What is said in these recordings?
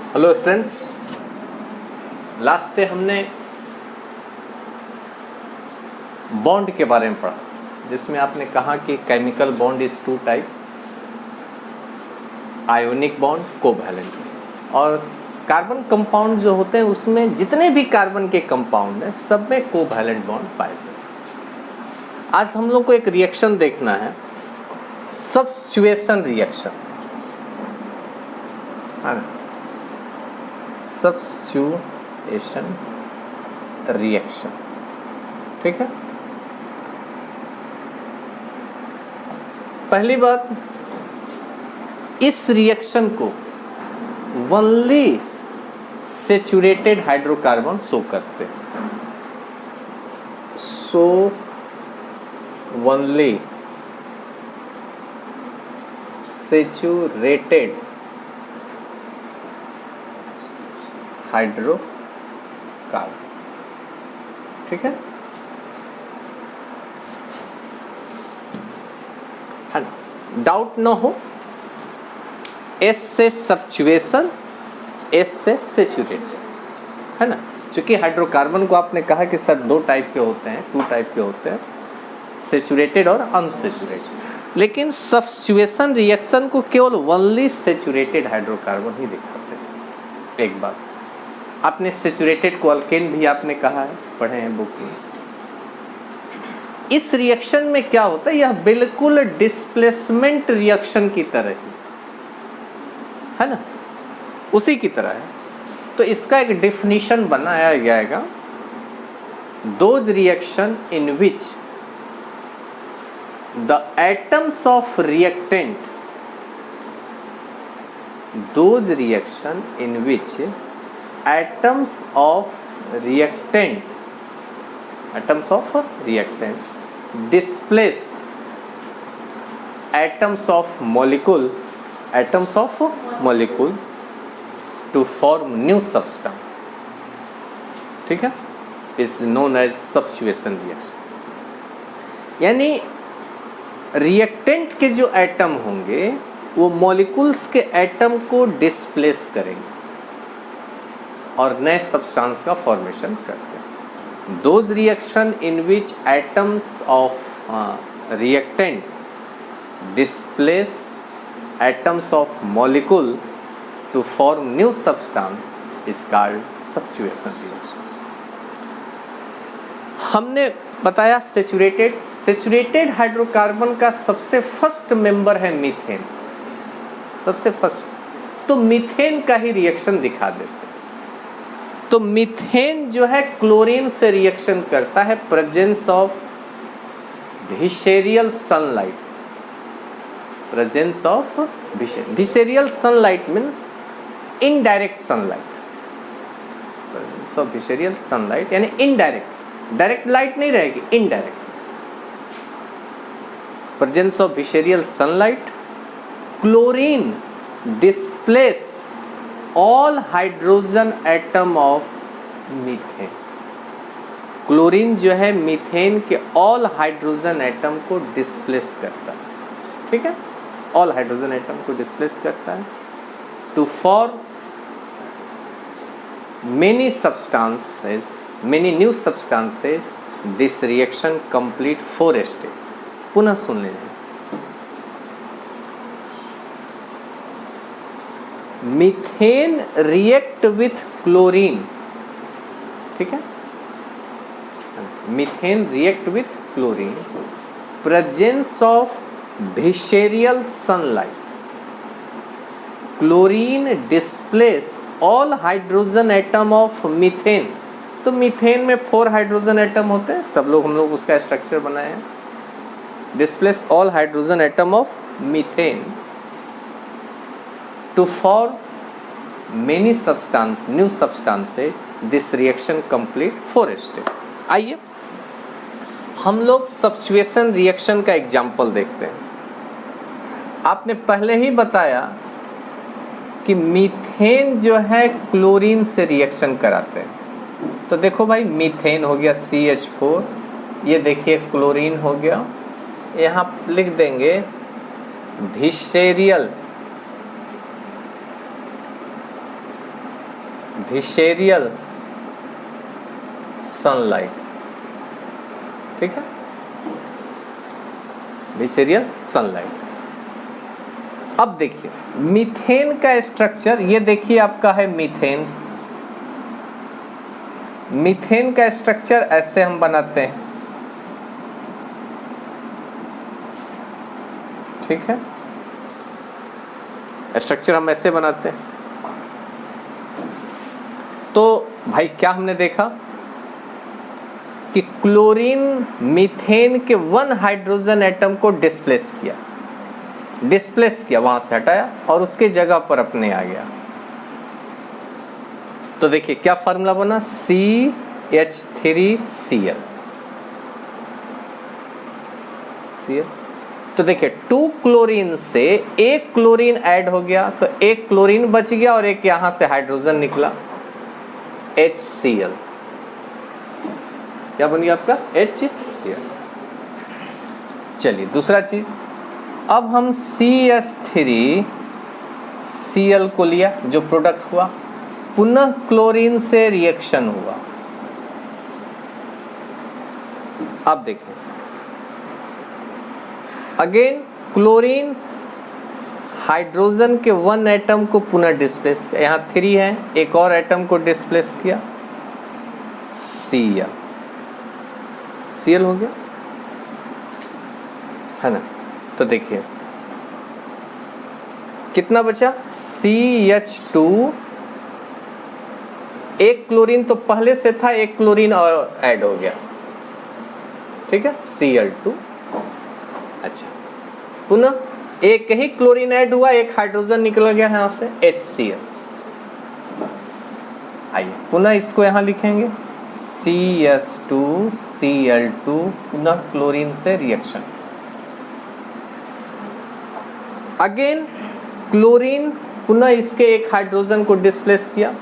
Hello students, last से हमने bond के बारे में पढ़ा, जिसमें आपने कहा कि chemical bond is two type, ionic bond, covalent. और कार्बन कंपाउंड जो होते हैं उसमें जितने भी कार्बन के कंपाउंड हैं सब में कोवैलेंट बॉन्ड पाए जाते हैं। आज हम लोग को एक रिएक्शन देखना है, सब्स्टिट्यूशन रिएक्शन, है ना, सब्स्टिट्यूशन रिएक्शन। ठीक है, पहली बात, इस रिएक्शन को ओनली सैचुरेटेड हाइड्रोकार्बन शो करते हैं। So only saturated hydrocarbon. ठीक है, डाउट ना हो, एस से सब्स्टिट्यूशन, एस से सैचुरेटेड, है ना। क्योंकि हाइड्रोकार्बन को आपने कहा कि सर दो टाइप के होते हैं, टू टाइप के होते हैं, सैचुरेटेड और अनसैचुरेटेड। लेकिन सब्स्टिट्यूशन रिएक्शन को केवल ओनली सैचुरेटेड हाइड्रोकार्बन ही दिखाते हैं। एक बात, आपने सैचुरेटेड को अल्केन भी आपने कहा है, पढ़े हैं बुक में। इस रिएक्शन में क्या होता है, यह बिल्कुल डिस्प्लेसमेंट रिएक्शन की तरह ही है ना, उसी की तरह है। तो इसका एक डेफिनेशन बनाया जाएगा, those reaction in which the atoms of reactant, those reaction in which atoms of reactant, atoms of reactant displace atoms of molecule to form new substance. ठीक है, is known as substitution reaction। यानी reactant के जो atom होंगे वो molecules के atom को displace करेंगे और नए सब्सटेंस का फॉर्मेशन करते हैं। Those reaction in which atoms of reactant displace atoms of molecule to form new substance is called substitution reaction। हमने बताया सैचुरेटेड हाइड्रोकार्बन का सबसे फर्स्ट मेंबर है मीथेन, सबसे फर्स्ट। तो मीथेन का ही रिएक्शन दिखा देते। तो मीथेन जो है क्लोरीन से रिएक्शन करता है presence of visceral sunlight, presence of visceral sunlight means indirect sunlight, presence of visceral sunlight यानी इनडायरेक्ट, डायरेक्ट लाइट नहीं रहेगी, indirect presence of visceral sunlight, chlorine displace all hydrogen atom of methane. Chlorine जो है methane के all hydrogen atom को displace करता है। ठीक है, ऑल हाइड्रोजन एटम को डिस्प्लेस करता है to form many substances, many new substances. This reaction complete 4 step. पुनः सुन लीजिए, मीथेन रिएक्ट विथ क्लोरीन। ठीक है, methane react with chlorine, presence of visceral sunlight, chlorine displace all hydrogen atom of methane. तो methane में 4 hydrogen atom होते हैं, सब लोग हम लोग उसका स्ट्रक्चर बनाए हैं। Displace all hydrogen atom of methane to form many substance, new substances। this reaction complete 4 step। आइए हम लोग सब्स्टिट्यूशन रिएक्शन का एग्जाम्पल देखते हैं। आपने पहले ही बताया कि मीथेन जो है क्लोरीन से रिएक्शन कराते हैं। तो देखो भाई, मीथेन हो गया CH4, ये देखिए क्लोरीन हो गया, यहाँ लिख देंगे विसेरियल सनलाइट, ठीक है, विसेरियल सनलाइट। अब देखिए मीथेन का स्ट्रक्चर, ये देखिए आपका है मीथेन। मीथेन का स्ट्रक्चर ऐसे हम बनाते हैं, ठीक है, स्ट्रक्चर हम ऐसे बनाते हैं। तो भाई क्या हमने देखा कि क्लोरीन मीथेन के 1 हाइड्रोजन एटम को डिस्प्लेस किया, वहां से हटाया और उसके जगह पर अपने आ गया। तो देखिए क्या फार्मूला बना, CH3Cl। तो देखिए 2 क्लोरीन से एक क्लोरीन ऐड हो गया, तो एक क्लोरीन बच गया और एक यहां से हाइड्रोजन निकला, HCl। क्या बन गया आपका, HCl। चलिए दूसरा चीज, अब हम CH3Cl को लिया, जो प्रोडक्ट हुआ, पुनः क्लोरीन से रिएक्शन हुआ। अब देखें अगेन क्लोरीन हाइड्रोजन के 1 एटम को पुनः डिस्प्लेस किया, यहां 3 है, एक और एटम को डिस्प्लेस किया, Cl हो गया, है ना। तो देखिए कितना बचा, CH2, एक क्लोरीन तो पहले से था, एक क्लोरीन और ऐड हो गया, ठीक है, Cl2। अच्छा, पुनः एक ही क्लोरीन ऐड हुआ, एक हाइड्रोजन निकल गया यहां से, HCl। आइए पुनः इसको यहां लिखेंगे, CH2Cl2, पुनः क्लोरीन से रिएक्शन। अगेन क्लोरीन पुनः इसके एक हाइड्रोजन को डिस्प्लेस किया,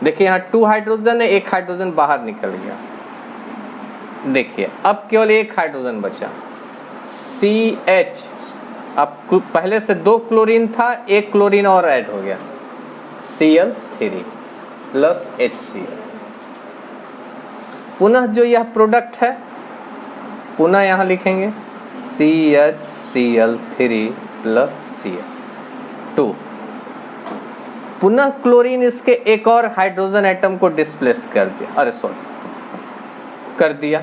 देखिए यहाँ 2 हाइड्रोजन है, एक हाइड्रोजन बाहर निकल गया। देखिए अब केवल एक हाइड्रोजन बचा, CH। अब पहले से 2 क्लोरीन था, एक क्लोरीन और ऐड हो गया, Cl3 प्लस HCl। पुनः जो यह प्रोडक्ट है, पुनः यहां लिखेंगे CHCl3 प्लस Cl2। पुनः क्लोरीन इसके एक और हाइड्रोजन एटम को डिस्प्लेस कर दिया, अरे सॉरी कर दिया।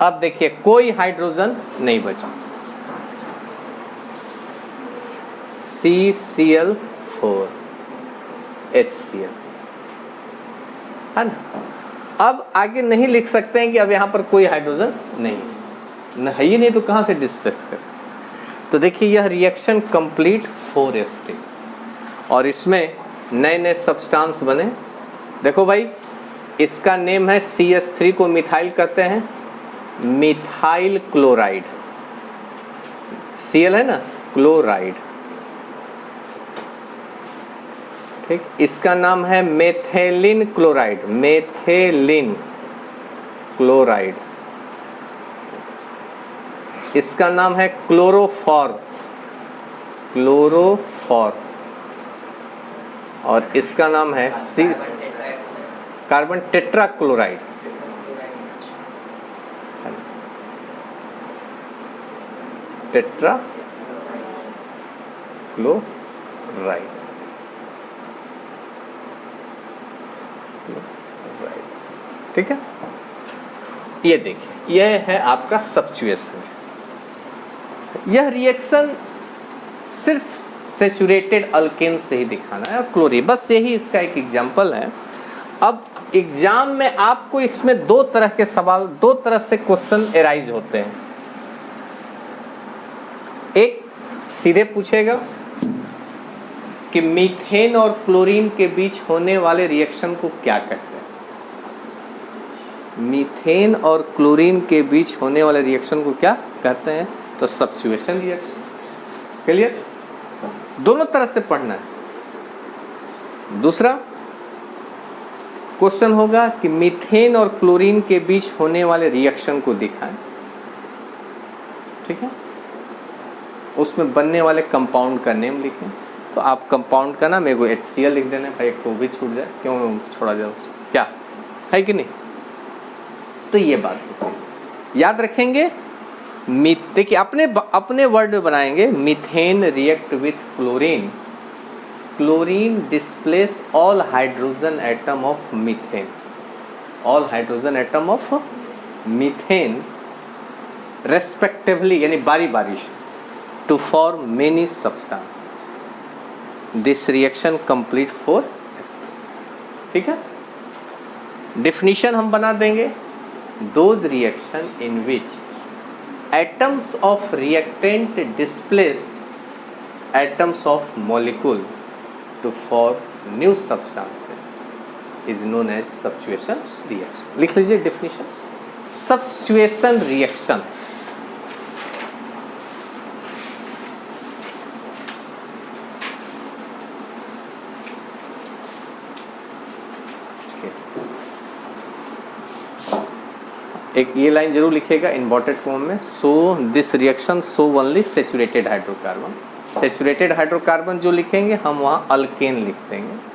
अब देखिए कोई हाइड्रोजन नहीं बचा, CCl4 HCl, है ना। अब आगे नहीं लिख सकते हैं कि अब यहां पर कोई हाइड्रोजन नहीं है ही नहीं, तो कहां से डिस्प्लेस कर। तो देखिए यह रिएक्शन कंप्लीट 4s3 और इसमें नए नए सब्सटेंस बने। देखो भाई इसका नेम है CH3 को मिथाइल कहते हैं, मिथाइल क्लोराइड, Cl है ना, क्लोराइड, ठीक। इसका नाम है मेथिलीन क्लोराइड, मेथिलीन क्लोराइड। इसका नाम है क्लोरोफॉर, क्लोरोफॉर। और इसका नाम है carbon tetra chloride, tetra chloride, ठीक है। ये देखिए यह है आपका सब्स्टिट्यूशन। यह रिएक्शन सिर्फ सैचुरेटेड अल्केन से ही दिखाना है, क्लोरीन, बस यही इसका एक एग्जांपल है। अब एग्जाम में आपको इसमें 2 तरह के सवाल, 2 तरह से क्वेश्चन एराइज होते हैं। एक सीधे पूछेगा कि मीथेन और क्लोरीन के बीच होने वाले रिएक्शन को क्या कहते हैं। मीथेन और क्लोरीन के बीच होने वाले रिएक्शन को क्या कहते हैं, तो सब्स्टिट्यूशन रिएक्शन। क्लियर, दोनों तरह से पढ़ना है। दूसरा क्वेश्चन होगा कि मीथेन और क्लोरीन के बीच होने वाले रिएक्शन को दिखाएं, ठीक है। उसमें बनने वाले कंपाउंड का नेम लिखें। तो आप कंपाउंड का नाम एगो HCl लिख देना भाई, एक तो भी छूट जाए, क्यों छोड़ा जाए उसको, क्या है कि नहीं। तो ये बात याद रखेंगे। देखिए अपने वर्ड में बनाएंगे, methane react with chlorine, chlorine displace all hydrogen atom of methane, all hydrogen atom of methane respectively, यानी बारी बारी to form many substances. This reaction complete for, ठीक है। डिफिनीशन हम बना देंगे, those reaction in which atoms of reactant displace atoms of molecule to form new substances is known as substitution reaction। लिख लीजिए definition, substitution reaction एक ये line जरूर लिखेगा इन्वर्टेड फॉर्म में, so this reaction so only saturated hydrocarbon. Saturated hydrocarbon जो लिखेंगे हम वहाँ अल्केन लिख देंगे।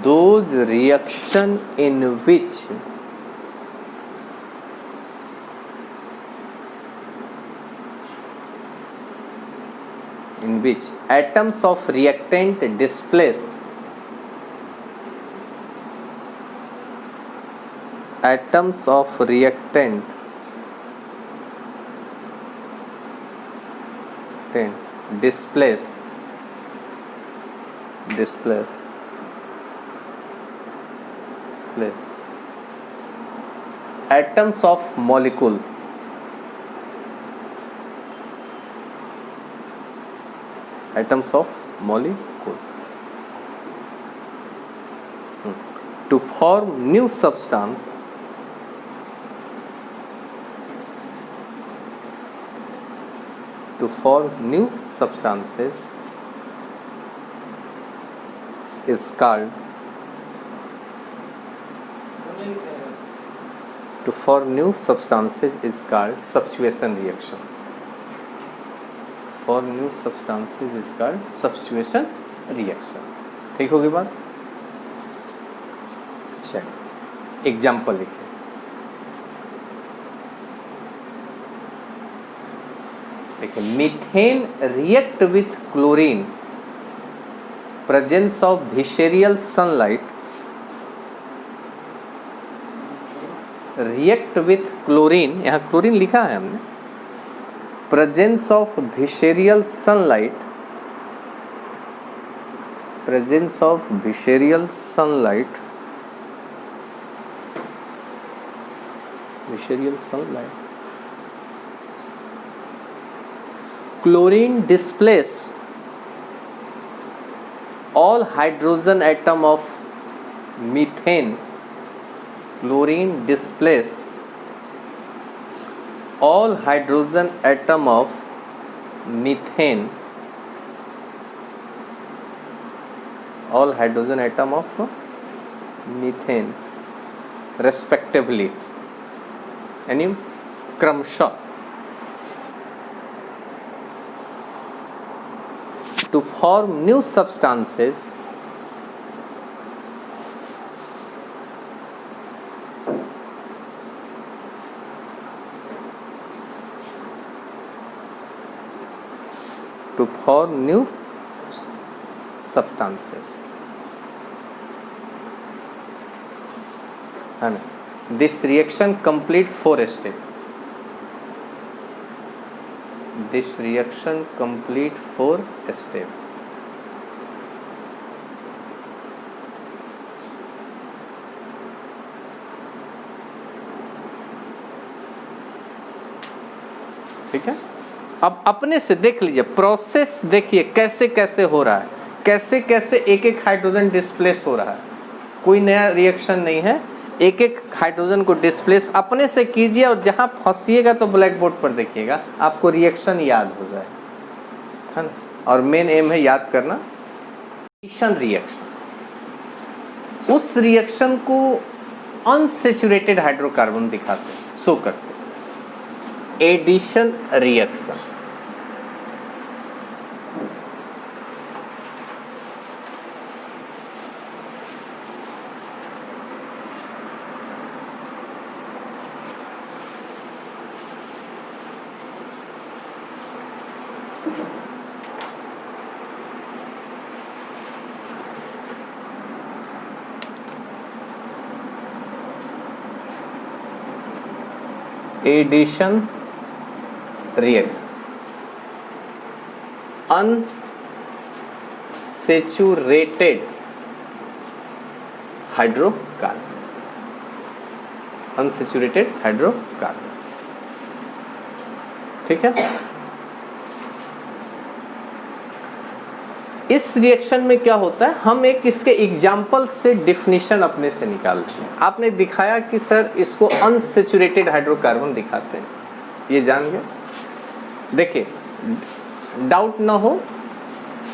Those reaction in which atoms of reactant displace atoms of reactant displace atoms of molecule to form new substance substances is called substitution reaction। For new substances is called substitution reaction। ठीक होगी बात। चलिए example लिखिए। देखिए methane react with chlorine, presence of visceral sunlight, react with chlorine, यहाँ chlorine लिखा है हमने, presence of visceral sunlight, chlorine displace all hydrogen atom of methane, chlorine displace all hydrogen atom of methane, respectively, यानी क्रमशः, to form new substances है ना। This reaction complete 4 step। ठीक है, अब अपने से देख लीजिए, प्रोसेस देखिए कैसे कैसे हो रहा है, कैसे कैसे एक एक हाइड्रोजन डिस्प्लेस हो रहा है। कोई नया रिएक्शन नहीं है, एक एक हाइड्रोजन को डिस्प्लेस अपने से कीजिए और जहाँ फंसिएगा तो ब्लैक बोर्ड पर देखिएगा, आपको रिएक्शन याद हो जाए, है ना। और मेन एम है याद करना एडिशन रिएक्शन। उस रिएक्शन को अनसैचुरेटेड हाइड्रोकार्बन दिखाते हैं, शो करते हैं, addition reaction. Addition reaction, unsaturated hydrocarbon, unsaturated hydrocarbon, ठीक है। इस रिएक्शन में क्या होता है, हम एक इसके एग्जाम्पल से डिफिनीशन अपने से निकालते हैं। आपने दिखाया कि सर इसको अनसैचुरेटेड हाइड्रोकार्बन दिखाते हैं, ये जान गए। देखिए डाउट ना हो,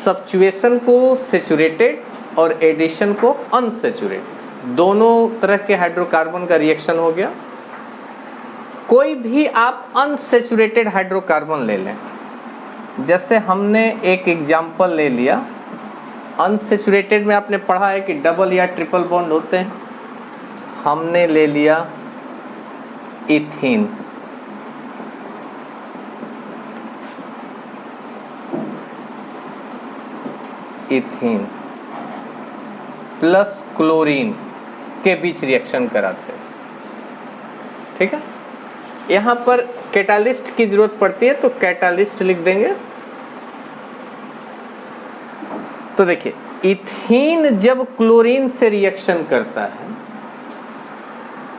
सब्स्टिट्यूशन को सैचुरेटेड और एडिशन को अनसैचुरेटेड, दोनों तरह के हाइड्रोकार्बन का रिएक्शन हो गया। कोई भी आप अनसैचुरेटेड हाइड्रोकार्बन ले लें, जैसे हमने एक एग्जाम्पल ले लिया, अनसैचुरेटेड में आपने पढ़ा है कि डबल या ट्रिपल बॉन्ड होते हैं, हमने ले लिया इथीन, इथीन प्लस क्लोरीन के बीच रिएक्शन कराते हैं, ठीक है। यहाँ पर कैटालिस्ट की जरूरत पड़ती है तो कैटालिस्ट लिख देंगे। तो देखिए इथीन जब क्लोरीन से रिएक्शन करता है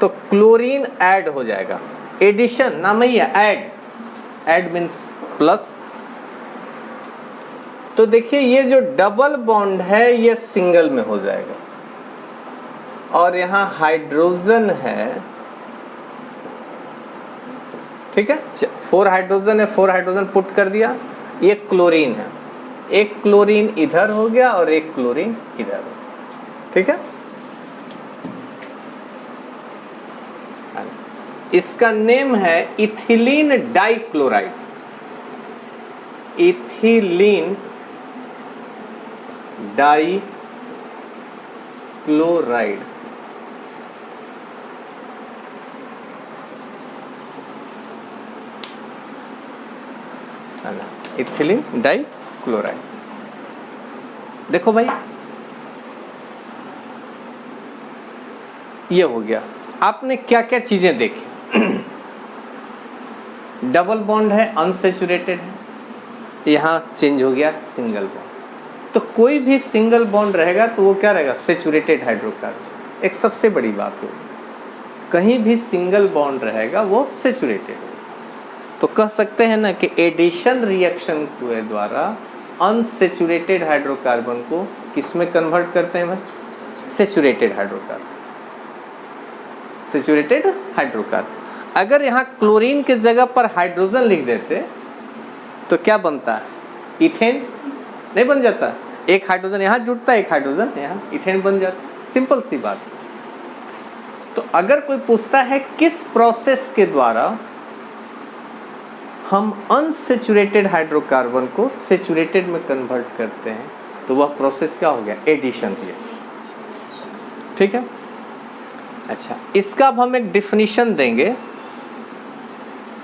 तो क्लोरीन ऐड हो जाएगा, एडिशन नाम ही है, ऐड मीन्स प्लस। तो देखिए ये जो डबल बॉन्ड है ये सिंगल में हो जाएगा, और यहाँ हाइड्रोजन है, ठीक है। 4 हाइड्रोजन है, 4 हाइड्रोजन पुट कर दिया, ये क्लोरीन है, एक क्लोरीन इधर हो गया और एक क्लोरीन इधर हो गया, ठीक है। इसका नेम है ethylene dichloride, ethylene dichloride, ethylene dichloride. देखो भाई ये हो गया, आपने क्या क्या चीजें देखी। डबल बॉन्ड है, अनसैचुरेटेड है, यहाँ चेंज हो गया सिंगल बॉन्ड। तो कोई भी सिंगल बॉन्ड रहेगा तो वो क्या रहेगा, सैचुरेटेड हाइड्रोकार्बन। एक सबसे बड़ी बात होगी, कहीं भी सिंगल बॉन्ड रहेगा वो सैचुरेटेड होगा। तो कह सकते हैं ना कि एडिशन रिएक्शन के द्वारा अनसैचुरेटेड हाइड्रोकार्बन को किसमें कन्वर्ट करते हैं भाई, सैचुरेटेड हाइड्रोकार्बन, सैचुरेटेड हाइड्रोकार्बन। अगर यहाँ क्लोरीन के जगह पर हाइड्रोजन लिख देते तो क्या बनता है, इथेन नहीं बन जाता, एक हाइड्रोजन यहाँ जुड़ता है, एक हाइड्रोजन यहाँ, इथेन बन जाता, सिंपल सी बात। तो अगर कोई पूछता है किस प्रोसेस के द्वारा हम अनसैचुरेटेड हाइड्रोकार्बन को सैचुरेटेड में कन्वर्ट करते हैं, तो वह प्रोसेस क्या हो गया, एडिशन रिएक्शन, ठीक है। अच्छा, इसका अब हम एक डिफिनीशन देंगे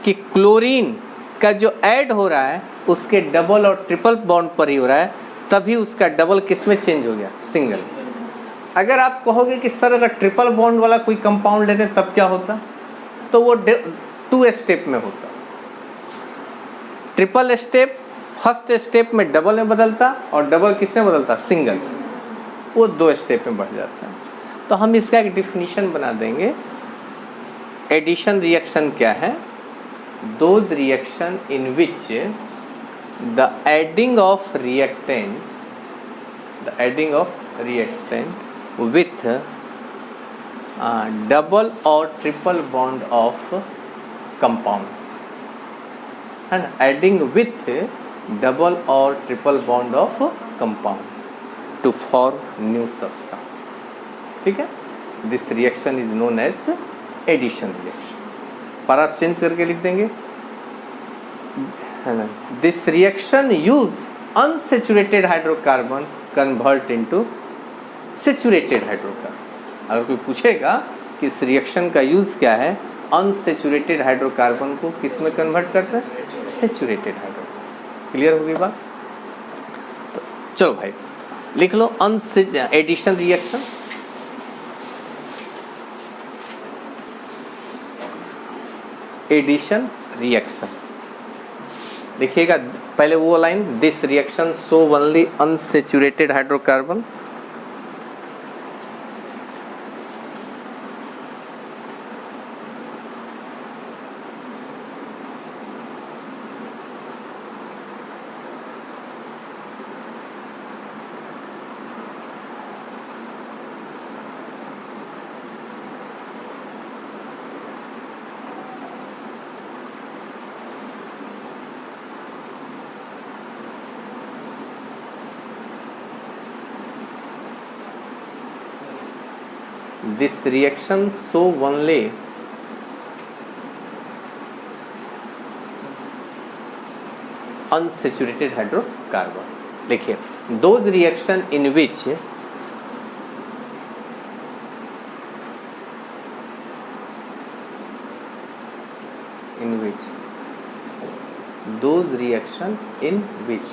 कि क्लोरीन का जो ऐड हो रहा है उसके डबल और ट्रिपल बॉन्ड पर ही हो रहा है, तभी उसका डबल किस में चेंज हो गया, सिंगल। अगर आप कहोगे कि सर अगर ट्रिपल बॉन्ड वाला कोई कंपाउंड लेते तब क्या होता, तो वो 2 स्टेप में होता। ट्रिपल स्टेप फर्स्ट स्टेप में डबल में बदलता और डबल किस में बदलता, सिंगल, वो 2 स्टेप में बढ़ जाता है। तो हम इसका एक डिफिनीशन बना देंगे। एडिशन रिएक्शन क्या है, those reaction in which the adding of reactant with double और ट्रिपल बॉन्ड ऑफ कंपाउंड, है ना, एडिंग विथ डबल और triple bond of compound to form new substance, ठीक है। This reaction is known as addition reaction. पर आप change करके लिख देंगे, है ना, this reaction use unsaturated hydrocarbon convert into saturated hydrocarbon. अगर कोई पूछेगा कि इस रिएक्शन का यूज क्या है, अनसेचुरेटेड हाइड्रोकार्बन को किस में कन्वर्ट करते हैं, सेचुरेटेड हाइड्रोकार्बन। क्लियर होगी बात? तो चलो भाई लिख लो एडिशन रिएक्शन। एडिशन रिएक्शन लिखिएगा पहले वो line, this reaction show only unsaturated hydrocarbon this reaction show only unsaturated hydrocarbon। लिखिए those reaction in which those reaction in which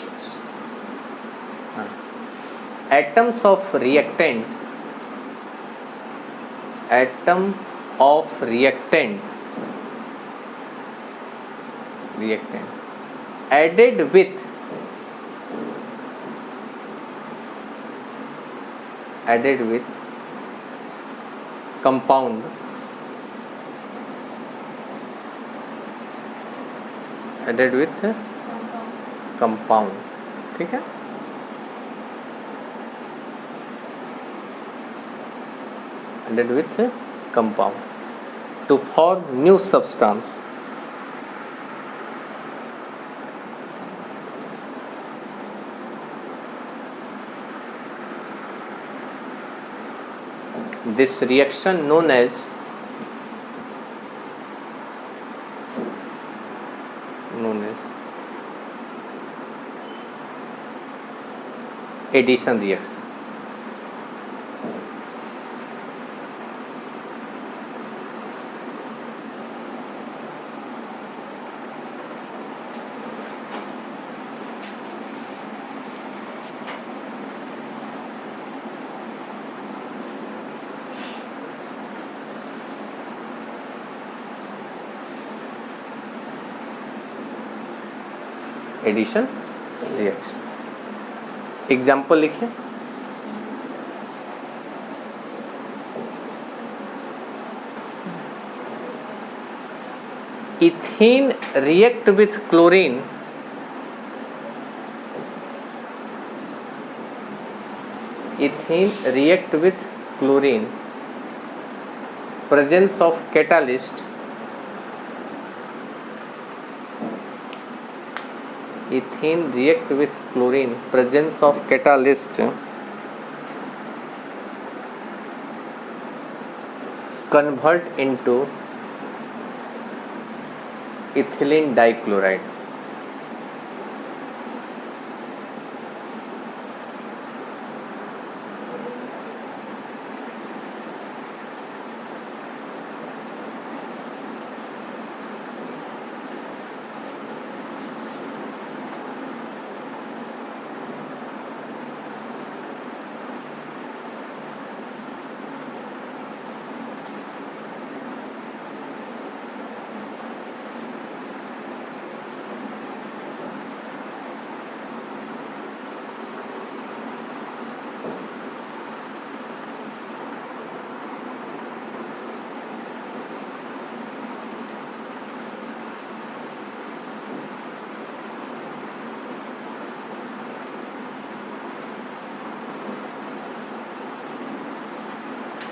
atoms of reactant added with compound ठीक है। added with compound to form new substance। This reaction known as addition reaction। Addition reaction example लिखिए। Ethane react with chlorine presence of catalyst ethane react with chlorine presence of catalyst convert into ethylene dichloride।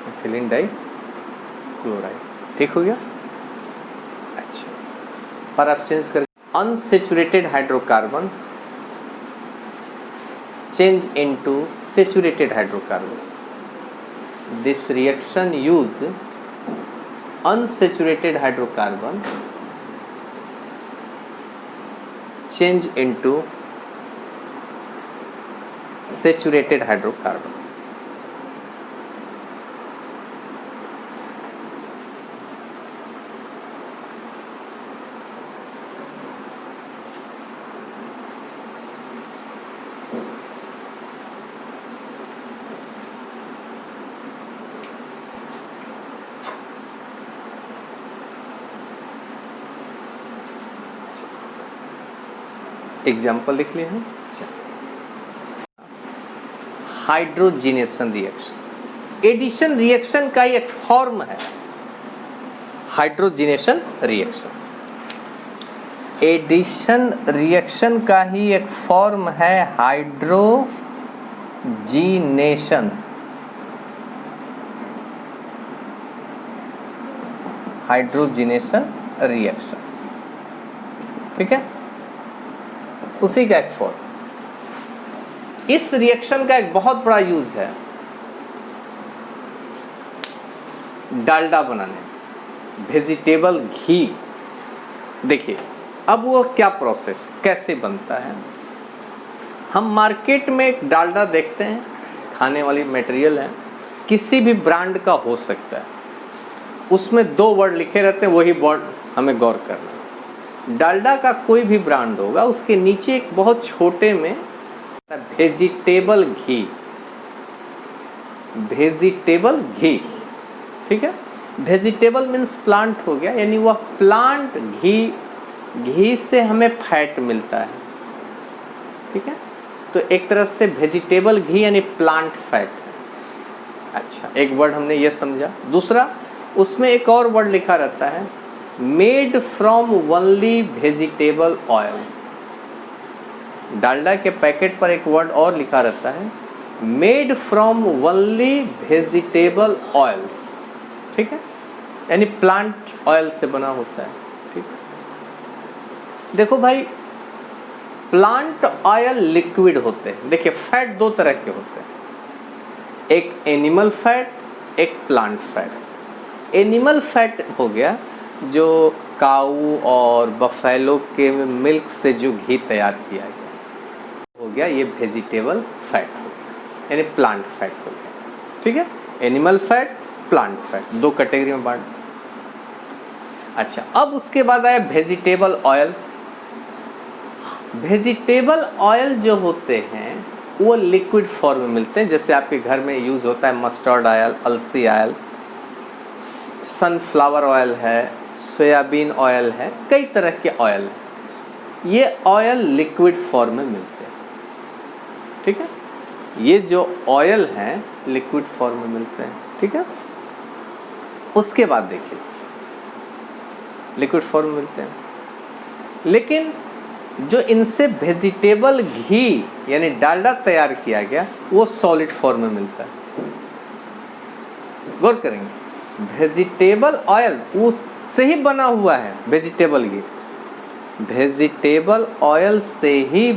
ethylene dichloride chloride. ठीक हो गया। अच्छा, पर आप change कर unsaturated hydrocarbon change into saturated hydrocarbon. This reaction use unsaturated hydrocarbon change into saturated hydrocarbon. Example लिख लिए हैं। हाइड्रोजिनेशन रिएक्शन, एडिशन रिएक्शन का एक फॉर्म है हाइड्रोजिनेशन रिएक्शन। एडिशन रिएक्शन का ही एक फॉर्म है हाइड्रोजिनेशन। हाइड्रोजिनेशन रिएक्शन, ठीक है, उसी का एक फॉर्म। इस रिएक्शन का एक बहुत बड़ा यूज है डालडा बनाने, वेजिटेबल घी। देखिए अब वो क्या प्रोसेस कैसे बनता है। हम मार्केट में एक डालडा देखते हैं, खाने वाली मटेरियल है, किसी भी ब्रांड का हो सकता है, उसमें 2 वर्ड लिखे रहते हैं, वही वर्ड हमें गौर करना है। डालडा का कोई भी ब्रांड होगा, उसके नीचे एक बहुत छोटे में वेजिटेबल घी, वेजिटेबल घी, ठीक है। वेजिटेबल मीन्स प्लांट हो गया, यानी वह प्लांट घी, घी से हमें फैट मिलता है, ठीक है। तो एक तरह से वेजिटेबल घी यानी प्लांट फैट है। अच्छा, एक वर्ड हमने ये समझा। दूसरा, उसमें एक और वर्ड लिखा रहता है made from only vegetable oil. Dalda के पैकेट पर एक वर्ड और लिखा रहता है made from only vegetable oils, ठीक है, यानी प्लांट ऑयल से बना होता है, ठीक है। देखो भाई, प्लांट ऑयल लिक्विड होते हैं। देखिए फैट 2 तरह के होते हैं, एक एनिमल फैट, एक प्लांट फैट। एनिमल फैट हो गया जो काऊ और बफेलो के मिल्क से जो घी तैयार किया गया, हो गया ये वेजिटेबल फैट हो गया, यानी प्लांट फैट हो गया, ठीक है। Animal fat, plant fat, 2 category में बांट। अच्छा, अब उसके बाद आया वेजिटेबल ऑयल। वेजिटेबल ऑयल जो होते हैं वो लिक्विड फॉर्म में मिलते हैं, जैसे आपके घर में यूज होता है मस्टर्ड ऑयल, अलसी ऑयल, सनफ्लावर ऑयल है, सोयाबीन ऑयल है, कई तरह के ऑयल हैं। ये ऑयल लिक्विड फॉर्म में मिलते हैं, ठीक है। ये जो ऑयल हैं लिक्विड फॉर्म में मिलते हैं, ठीक है। उसके बाद देखिए लिक्विड फॉर्म में मिलते हैं, लेकिन जो इनसे वेजिटेबल घी यानी डालडा तैयार किया गया वो सॉलिड फॉर्म में मिलता है। गौर करेंगे, वेजिटेबल ऑयल उससे ही बना हुआ है वेजिटेबल घी, वेजिटेबल ऑयल से ही